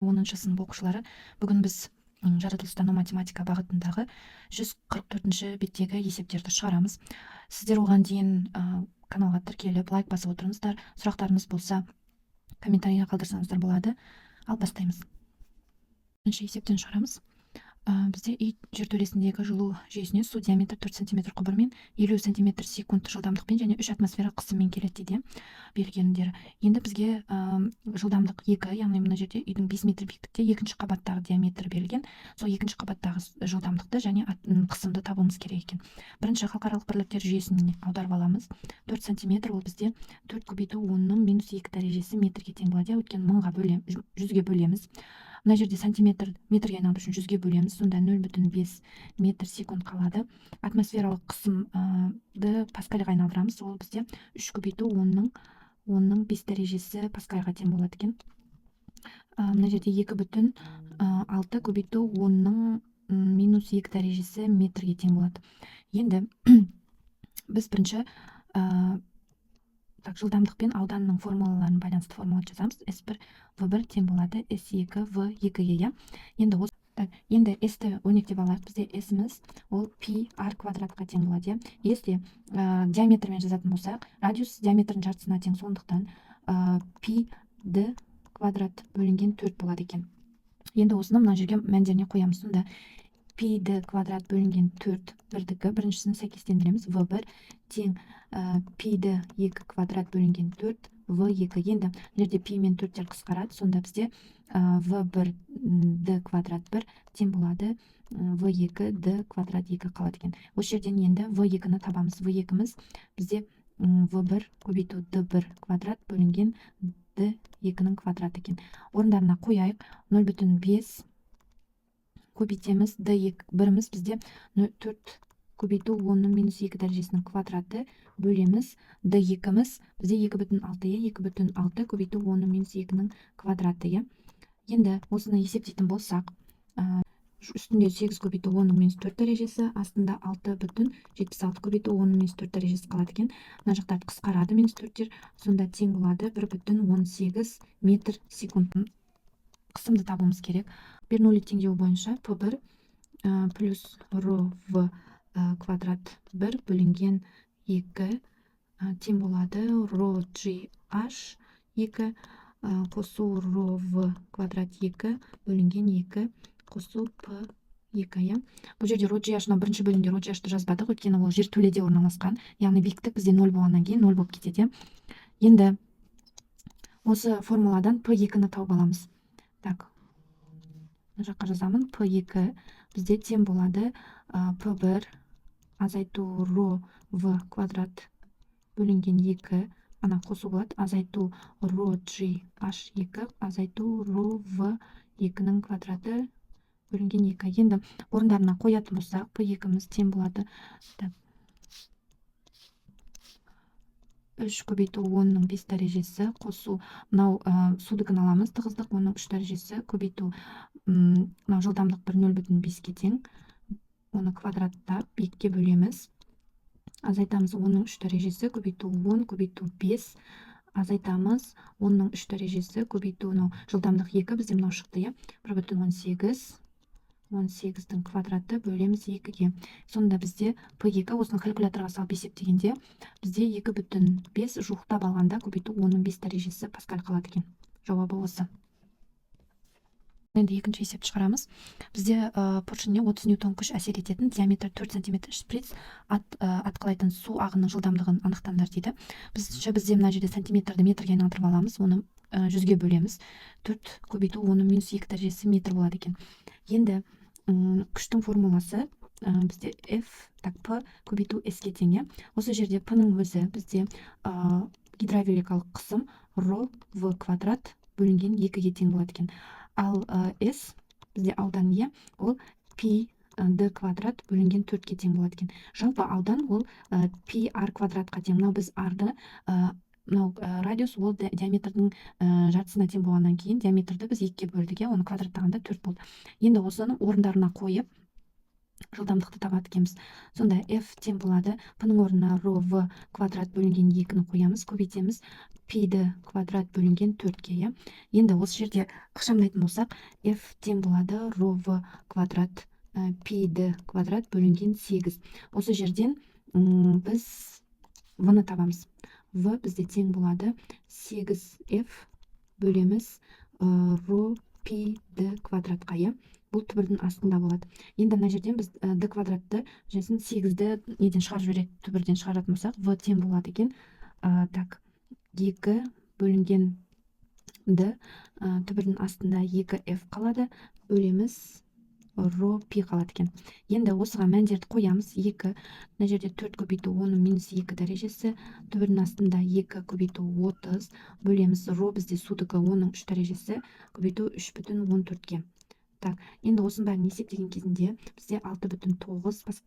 10 сынып оқушылары, бүгін біз жаратылыстану математика бағытындағы 144 беттегі есептерді шығарамыз. Сіздер оған дейін каналға тіркеліп, лайк басып отырыңыздар. Сұрақтарыңыз болса, комментарийға қалдырсаңыздар болады. Ал бастаймыз. Бірінші есептен шығарамыз. Бізде үй жертөлесіндегі жылу жүйесіне су диаметрі 4 см құбырмен 50 см секунд жылдамдықпен және 3 атмосфера қысыммен келеді дейді бергендері. Енді бізге жылдамдық 2, яғни мына жерде үйдің 5 метр биіктікте екінші қабаттағы диаметрі берілген. Сол екінші қабаттағы жылдамдықты және қысымды табуымыз керек екен. Бірінші халықаралық бірліктер жүйесіне аударып аламыз. 4 см ол бізде 4 көбейту 10-ның -2 дәрежесі метрге тең болады. Өйткені 100-ге бөлеміз. Мына жерде сантиметр метрге айналдыру үшін 100-ге бөлеміз, сонда 0,5 метр секунд қалады. Атмосфералық қысымды паскальға айналдырамыз, ол бізде 3 көбейту 10-ның 5 дәрежесі паскальға тең болады екен. Мына жерде 2,6 көбейту 10-ның -2 дәрежесі метрге тең болады. Енді біз бірінші жылдамдық пен ауданның формулаларын байланысты формула жазамыз. S1 V1 тең болады S2 V2-ге. Енді S-ті өрнектеп алайық. Бізде S-міз ол пи r квадратқа тең болады. Если диаметрмен жазатын болсақ, радиус диаметрдің жартысына тең, сондықтан пи д квадрат бөлінген 4 болады екен. Енді осыны мына жерге мәндеріне қоямыз. Сонда пи д квадрат бөлінген 4 бірдікі, біріншісін сәйкестендіреміз. V1 тең пи д 2 квадрат бөлінген 4 V2. Енді жерде пи мен 4-тер қысқарады, сонда бізде V1 д квадрат 1 тең болады V2 д квадрат 2 қалады екен. Осы жерден енді V2-ні табамыз. V2-міз бізде V1 көбейту d1 квадрат бөлінген d2-ның квадраты екен. Орындарына қояйық. 0,5 көбейтеміз d1-міз бізде 4 көбейту 10-ның -2 дәрежесінің квадраты бөлеміз d2-міз бізде 2,6, 2,6 көбейту 10-ның -2-ның квадраты. Енді осыны есептейтін болсақ, үстінде 8 көбейту 10-ның -4 дәрежесі, астында 6,76 көбейту 10-ның -4 дәрежесі қалады екен. Мына жақтар қысқарады, -4-тер, сонда тең болады 1,18 метр секунд. Қысымды табуымыз керек. Бернули теңдеуі бойынша P1 плюс ρ v квадрат 1 бөлінген 2 тең болады ρ g h 2 қосу ρ v квадрат 2 бөлінген 2 қосу P2. Бұл жерде ρ g h-ны бірінші бөлімде ρ g h-ты жазбадық, өйткені ол жертөледе орналасқан, яғни биіктік бізде 0 болғаннан кейін 0 болып кетеді. Енді осы формуладан P2-ні тауып аламыз. Мына жаққа жазамын. P2 бізде тең болады P1 азайту ρ v квадрат бөлінген 2, ана қосу болады, азайту ρ g h2 азайту ρ v2-ның квадраты бөлінген 2. Енді орындарына қоятын болсақ, P2-міз тең болады 3 көбейту 10-ның 5 дәрежесі қосу, мынау судыкін аламыз, тығыздық 10-ның 3 дәрежесі көбейту, мынау жылдамдық 0,5-ге тең, оны квадраттап 2-ге бөлеміз, азайтамыз 10-ның 3 дәрежесі көбейту 10 көбейту 5, азайтамыз 10-ның 3 дәрежесі көбейту, жылдамдық 2, бізде мынау шықты, 1,18, 18-дің квадраты бөлеміз 2-ге. Сонда бізде P2 осыны калькуляторға салып есептегенде бізде 2,5 жуықтап алғанда көбейту 10-ның 5 дәрежесі паскаль қалады екен. Жауабы осы. Енді екінші есепті шығарамыз. Бізде поршеніне 30 ньютон күш әсер ететін, диаметрі 4 см шприц атқылайтын су ағының жылдамдығын анықтаңдар дейді. Бізде мына жерде сантиметрді метрге айналдырып аламыз, оны 100-ге бөлеміз. 4 көбейту 10-ның -2 дәрежесі метр болады екен. Енді күштің формуласы бізде F, P көбейту S-ге тең. Осы жерде P-ның өзі бізде гидравликалық қысым ρ v квадрат бөлінген 2-ге тең болады екен. Ал S бізде аудан ол пи d квадрат бөлінген 4-ге тең болады екен. Жалпы аудан ол пи r квадратқа тең. Мынау біз r-ды, мынау радиус ол диаметрдің жартысына тең болғаннан кейін диаметрді біз 2-ге бөлдік, оны квадраттағанда 4 болды. Енді осының орындарына қойып жылдамдықты табады екенбіз. Сонда f тең болады p-ның орнына ро v квадрат бөлінген 2-ні қоямыз, көбейтеміз пи-ді квадрат бөлінген 4-ге, иә. Енді осы жерде ықшамдайтын болсақ, f тең болады ро v квадрат пи-ді квадрат бөлінген 8. Осы жерден біз v-ны табамыз. v бізде тең болады 8f бөлеміз ро пи-ді квадратқа, иә. Бұл түбірдің астында болады. Енді мына жерден біз д квадратты жәсін 8-ді неден шығарып жібереді, түбірден шығаратын болсақ, v тең болады екен. Так, 2 бөлінген д түбірдің астында 2f қалады, бөлеміз ро пи қалады екен. Енді осыған мәндерді қоямыз. 2, мына жерде 4 көбейту 10 минус 2 дәрежесі, түбірдің астында 2 көбейту 30, бөлеміз ро бізде судығы 10-ның 3 дәрежесі, көбейту 3,14-ге. Так, енді осының бәрін есептеген кезінде бізде 6,9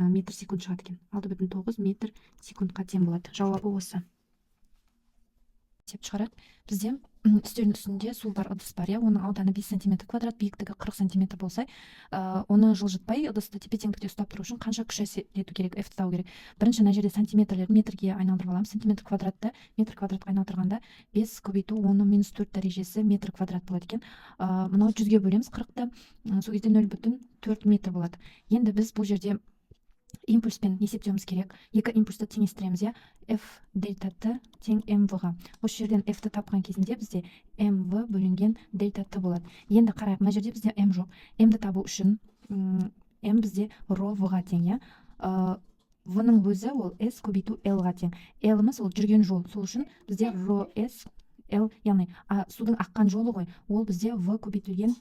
метр секунд шығады екен. 6,9 метр секундқа тең болады. Жауабы осы. Есеп шығарады. Бізде үстелдің үстінде су бар ыдыс бар, иә. Оның ауданы 5 см квадрат, биіктігі 40 см болса, оны жылжытпай ыдысты тепе-теңдікте ұстап тұру үшін қанша күш әсер ету керек, F-ті табу керек. Бірінші мына жерде сантиметрлерді метрге айналдырып аламыз. Сантиметр квадратты метр квадратқа айналдырғанда 5 көбейту 10 минус 4 дәрежесі метр квадрат болады екен. Мынау 100-ге бөлеміз 40-ты, сол кезде 0,4 метр болады. Енді біз бұл жерде импульспен есептеуіміз керек. Екі импульсты теңестіреміз, иә. F дельта Т тең mv-ға. Осы жерден F-ті тапқан кезінде бізде mv бөлінген дельта Т болады. Енді қарайық, мына жерде бізде m жоқ. M-ді табу үшін m бізде ро v-ға тең, иә. V-ның өзі ол s көбейту l-ға тең. L-іміз ол жүрген жол, сол үшін бізде ро s l, яғни судың аққан жолы ғой, ол бізде v көбейтілген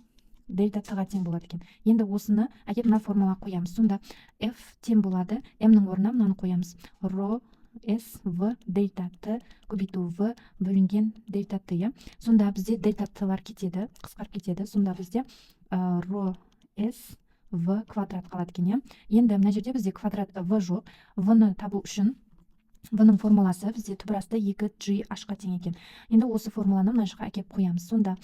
дельта Т-ға тең болады екен. Енді осыны әкеп мына формула қоямыз. Сонда f тең болады, m-ның орнына мынаны қоямыз. ро s v дельта Т көбейту v бөлінген дельта Т, иә. Сонда бізде дельта Т-лар кетеді, қысқарып кетеді. Сонда бізде ро s v квадрат қалады екен, иә. Енді мына жерде бізде квадрат v жоқ. V-ны табу үшін v-ның формуласы бізде түбірасты 2gh-ға тең екен. Енді осы формуланы мына жаққа әкеп қоямыз. Сонда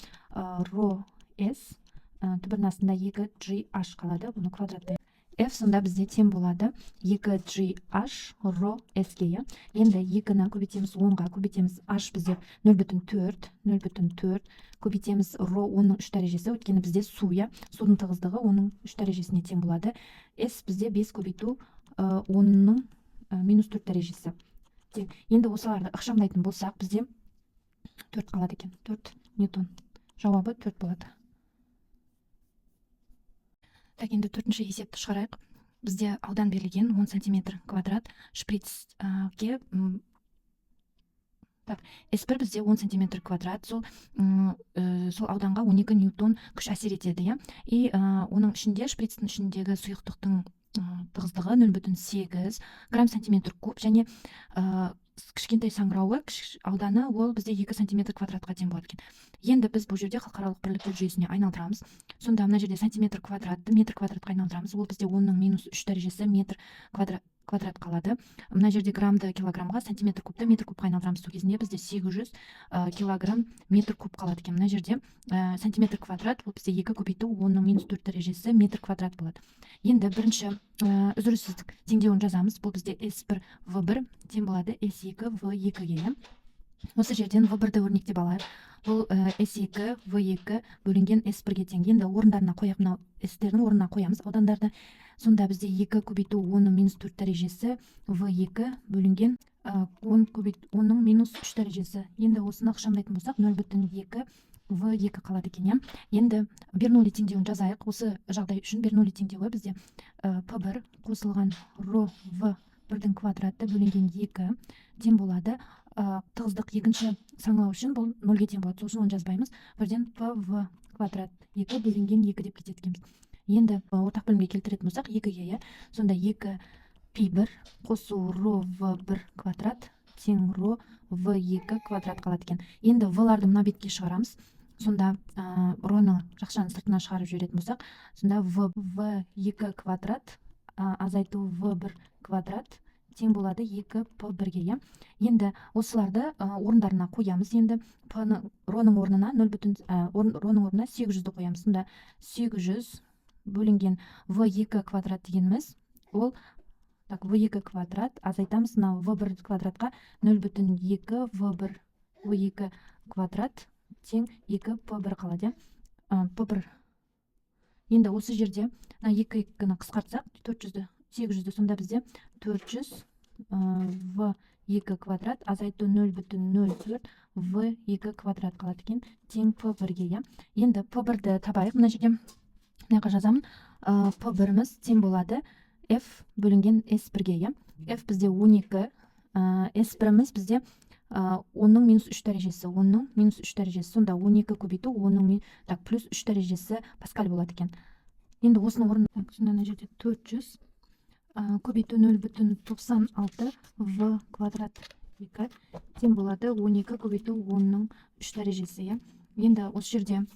ро s түбірдің астында 2gh қалады, бұны квадратты. F сонда бізде тең болады 2gh ро s-ге. Енді 2-ні көбейтеміз 10-ға, көбейтеміз h бізде 0,4 көбейтеміз ро 10-ның 3 дәрежесі, өткені бізде су, судың тығыздығы 10-ның 3 дәрежесіне тең болады. S бізде 5 көбейту 10-ның минус 4 дәрежесі. Енді осыларды ықшамдайтын болсақ, бізде 4 қалады екен, 4 ньютон. Жауабы 4 болады. Так, енді төртінші есепті шығарайық. Бізде аудан берілген 10 см квадрат шприцке. Так, S1 бізде 10 см квадрат, сол ауданға 12 ньютон күш әсер етеді, иә. И оның ішінде, шприцтің ішіндегі сұйықтықтың тығыздығы 0,8 грамм сантиметр куб, және кішкентай саңырауы ауданы ол бізде 2 см квадратқа тең болады екен. Енді біз бұл жерде халықаралық бірліктер жүйесіне айналдырамыз. Сонда мына жерде сантиметр квадратты метр квадратқа айналдырамыз. Ол бізде 10-ның минус 3 дәрежесі метр квадрат қалады. Мына жерде граммды килограммға, сантиметр кубты метр кубқа айналдырамыз. Сол кезінде бізде 800 килограмм метр куб қалады екен. Мына жерде сантиметр квадрат ол бізде 2 көбейту 10-ның минус 4 дәрежесі метр квадрат болады. Енді бірінші үзіліссіздік теңдеуін жазамыз. Бұл бізде S1 V1 тең болады S2 V2-ге. Осы жерден V1-ді өрнектеп алайық. Бұл S2 V2 бөлінген S1-ге тең. Енді орындарына қояп, мынау S-тердің орнына қоямыз аудандарды. Сонда бізде 2 көбейту 10-ның минус 4 дәрежесі V2 бөлінген 10-ның минус 3 дәрежесі. Енді осыны ықшамдайтын болсақ, 0,2 V2 қалады екен. Енді Бернулли теңдеуін жазайық. Осы жағдай үшін Бернулли теңдеуі бізде P1 қосылған ро V1-дің квадраты бөлінген 2 тең болады. Тығыздық екінші саңылау үшін бұл 0-ге тең болады. Сол үшін оны жазбаймыз. Бірден PV квадрат 2 бөлінген 2 деп кетеді. Енді ортақ бөлімге келтіретін болсақ 2-ге, сонда 2 P1 қосу ро V1 квадрат тең ро V2 квадрат қалады екен. Енді V-ларды мына бетке шығарамыз. Сонда роны жақшаны сыртына шығарып жіберетін болсақ, сонда V2 квадрат азайту V1 квадрат тең болады 2P1-ге. Енді осыларды орындарына қоямыз. Енді роның орнына 800-ді қоямыз. Сонда 800 бөлінген v2 квадрат дегеніміз ол так v2 квадрат азайтамыз мына v1 квадратқа 0,2 v1 v2 квадрат тең 2 p1 қалады. p1 енді осы жерде мына 2-ні қысқартсақ 400-ді 800-ді сонда бізде 400 v2 квадрат азайту 0,04 v2 квадрат қалады екен тең p1-ге. Енді p1-ді табайық. Мына жерде мына жазамын. p1-іміз тең болады f бөлінген s1-ге. f бізде 12, s1-іміз бізде 10-ның минус 3 дәрежесі, 10-ның минус 3 дәрежесі. Сонда 12 көбейту 10-ның плюс 3 дәрежесі паскаль болады екен. Енді осының орнына сонда мына жерде 400 көбейту 0,96 v квадрат 2 тең болады 12 көбейту 10-ның 3 дәрежесі. Енді осы жерде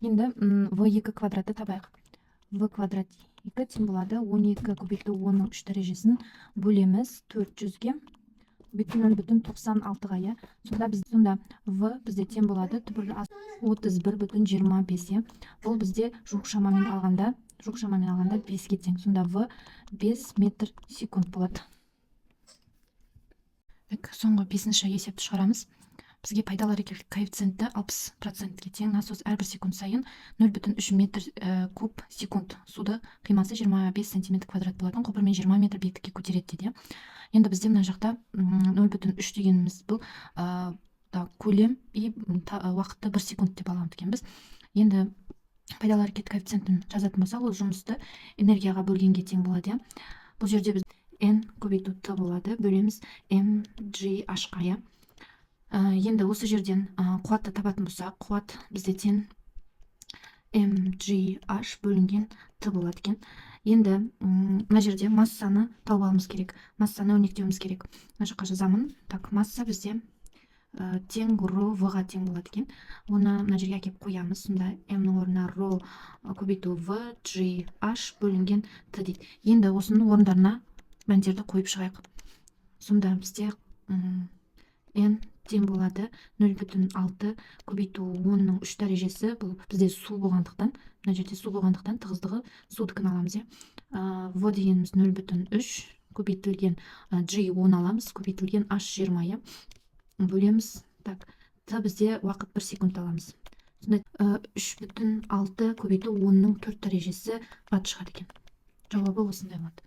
енді v2 квадратты табайық. v квадрат 2 тең болады 12 көбейту 10-ның 3 дәрежесін бөлеміз 400-ге көбейту 0,96-ға. Сонда v бізде тең болады 31,25. Бұл бізде жуық шамамен алғанда 5-ге тең. Сонда v 5 метр секунд болады. Соңғы 5-ші есепті шығарамыз. Бізге пайдалы әрекеттілік коэффициенті 60%-ге тең. Насос әрбір секунд сайын 0,3 метр куб секунд суды қимасы 25 сантиметр квадрат болатын құбырмен 20 метр биіктікке көтереді деді. Енді бізде мына жақта 0,3 дегеніміз бұл көлем и уақытты 1 секунд деп аламыз екен біз. Енді пайдалы әрекет коэффициентін жазатын болсақ, ол жұмысты энергияға бөлгенге тең болады. Бұл жерде біз n көбейту t болады, бөлеміз mgh-ға. Енді осы жерден қуатты табатын болсақ, қуат бізде тең mgh бөлінген t болады екен. Енді мына жерде массаны тауып алуымыз керек, массаны өрнектеуіміз керек. Мына жаққа жазамын. Так, масса бізде тең v-ға тең болады екен. Оны мына жерге әкеп қоямыз. Сонда m-ның орнына ρ көбейту v gh бөлінген t дейді. Енді осының орындарына мәндерді қойып шығайық. Сонда бізде n тең болады 0,6 көбейту 10-ның 3 дәрежесі. Бұл бізде су болғандықтан, мына жерде су болғандықтан тығыздығы судікін аламыз. v дегеніміз 0,3 көбейтілген g 10 аламыз, көбейтілген h 20 бөлеміз. Так, t бізде уақыт 1 секунд аламыз. Сонда 3,6 көбейту 10-ның 4 дәрежесі ватт шығады екен. Жауабы осындай болады.